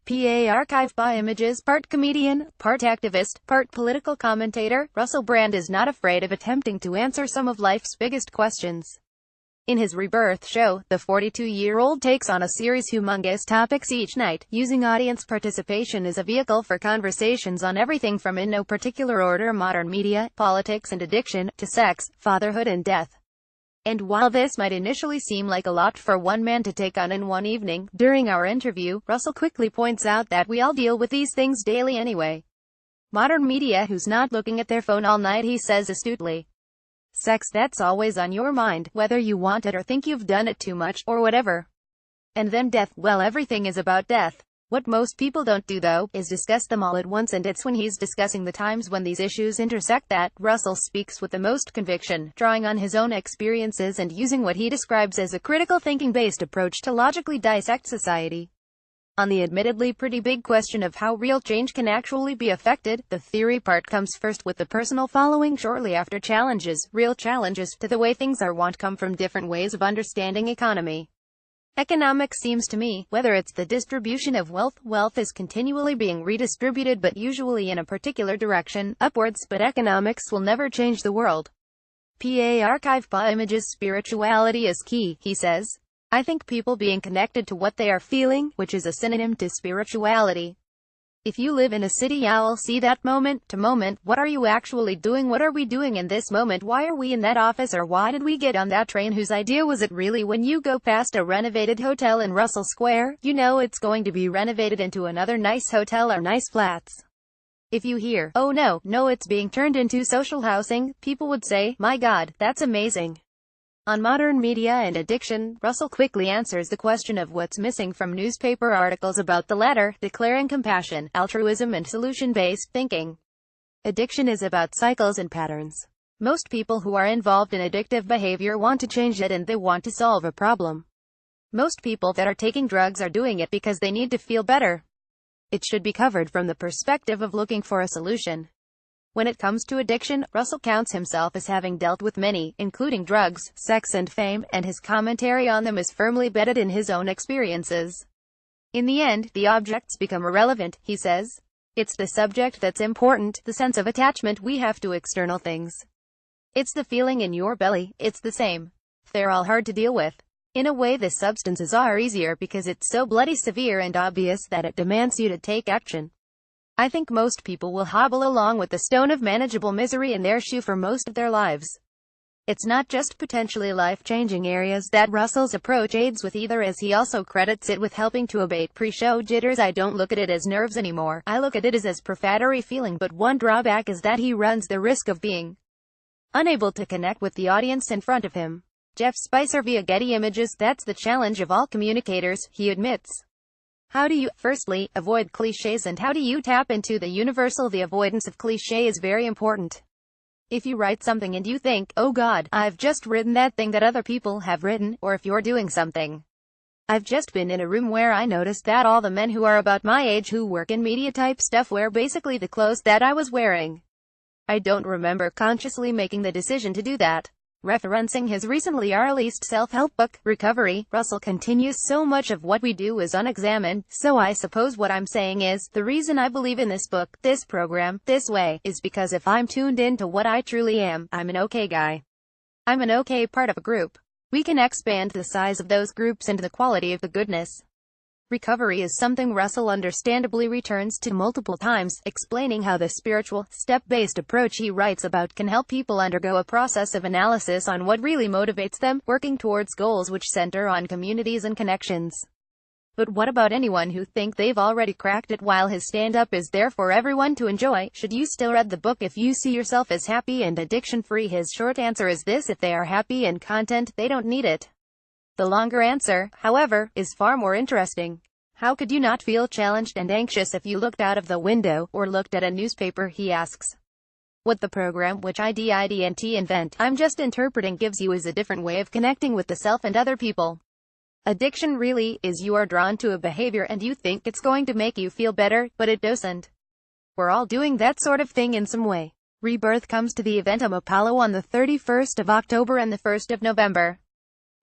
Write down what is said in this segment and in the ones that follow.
ArchivePA Images Partcomedian, part-activist, part-political commentator, Russell Brand is not afraid of attempting to answer some of life's biggest questions. In his Rebirth show, the 42-year-old takes on a series of humongous topics each night, using audience participation as a vehicle for conversations on everything from, in no particular order, modern media, politics and addiction, to sex, fatherhood and death. And while this might initially seem like a lot for one man to take on in one evening, during our interview, Russell quickly points out that we all deal with these things daily anyway. Modern media, who's not looking at their phone all night, he says astutely. Sex, that's always on your mind, whether you want it or think you've done it too much, or whatever. And then death, well, everything is about death. What most people don't do, though, is discuss them all at once, and it's when he's discussing the times when these issues intersect that Russell speaks with the most conviction, drawing on his own experiences and using what he describes as a critical thinking-based approach to logically dissect society. On the admittedly pretty big question of how real change can actually be affected, the theory part comes first, with the personal following shortly after. Real challenges to the way things are won't come from different ways of understanding economy. Economics seems to me, whether it's the distribution of wealth is continually being redistributed, but usually in a particular direction, upwards, but economics will never change the world. ArchivePA Images spirituality is key, he says. I think people being connected to what they are feeling, which is a synonym to spirituality. If you live in a city, you'll see that moment to moment. What are you actually doing? What are we doing in this moment? Why are we in that office? Or why did we get on that train? Whose idea was it really? When you go past a renovated hotel in Russell Square, you know it's going to be renovated into another nice hotel or nice flats. If you hear, oh no, it's being turned into social housing, people would say, my God, that's amazing. On modern media and addiction, Russell quickly answers the question of what's missing from newspaper articles about the latter, declaring compassion, altruism and solution-based thinking. Addiction is about cycles and patterns. Most people who are involved in addictive behavior want to change it, and they want to solve a problem. Most people that are taking drugs are doing it because they need to feel better. It should be covered from the perspective of looking for a solution. When it comes to addiction, Russell counts himself as having dealt with many, including drugs, sex and fame, and his commentary on them is firmly bedded in his own experiences. In the end, the objects become irrelevant, he says. It's the subject that's important, the sense of attachment we have to external things. It's the feeling in your belly, it's the same. They're all hard to deal with. In a way, the substances are easier because it's so bloody severe and obvious that it demands you to take action. I think most people will hobble along with the stone of manageable misery in their shoe for most of their lives. It's not just potentially life-changing areas that Russell's approach aids with either, as he also credits it with helping to abate pre-show jitters. I don't look at it as nerves anymore, I look at it as profatory feeling, but one drawback is that he runs the risk of being unable to connect with the audience in front of him. Jeff Spicer via Getty Images, that's the challenge of all communicators, he admits. How do you, firstly, avoid cliches, and how do you tap into the universal? The avoidance of cliché is very important. If you write something and you think, oh God, I've just written that thing that other people have written, or if you're doing something. I've just been in a room where I noticed that all the men who are about my age who work in media type stuff wear basically the clothes that I was wearing. I don't remember consciously making the decision to do that. Referencing his recently released self-help book, Recovery, Russell continues, so much of what we do is unexamined, so I suppose what I'm saying is, the reason I believe in this book, this program, this way, is because if I'm tuned in to what I truly am, I'm an okay guy. I'm an okay part of a group. We can expand the size of those groups and the quality of the goodness. Recovery is something Russell understandably returns to multiple times, explaining how the spiritual, step-based approach he writes about can help people undergo a process of analysis on what really motivates them, working towards goals which center on communities and connections. But what about anyone who think they've already cracked it? While his stand-up is there for everyone to enjoy, should you still read the book if you see yourself as happy and addiction-free? His short answer is this: if they are happy and content, they don't need it. The longer answer, however, is far more interesting. How could you not feel challenged and anxious if you looked out of the window, or looked at a newspaper, he asks. What the program, which I didn't invent, I'm just interpreting, gives you is a different way of connecting with the self and other people. Addiction really is you are drawn to a behavior and you think it's going to make you feel better, but it doesn't. We're all doing that sort of thing in some way. Rebirth comes to the event Apollo on the 31st of October and the 1st of November.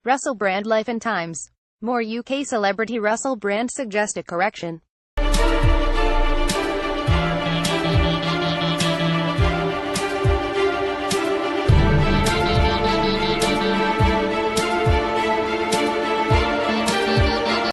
Russell Brand Life and Times. More UK celebrity Russell Brand suggests a correction.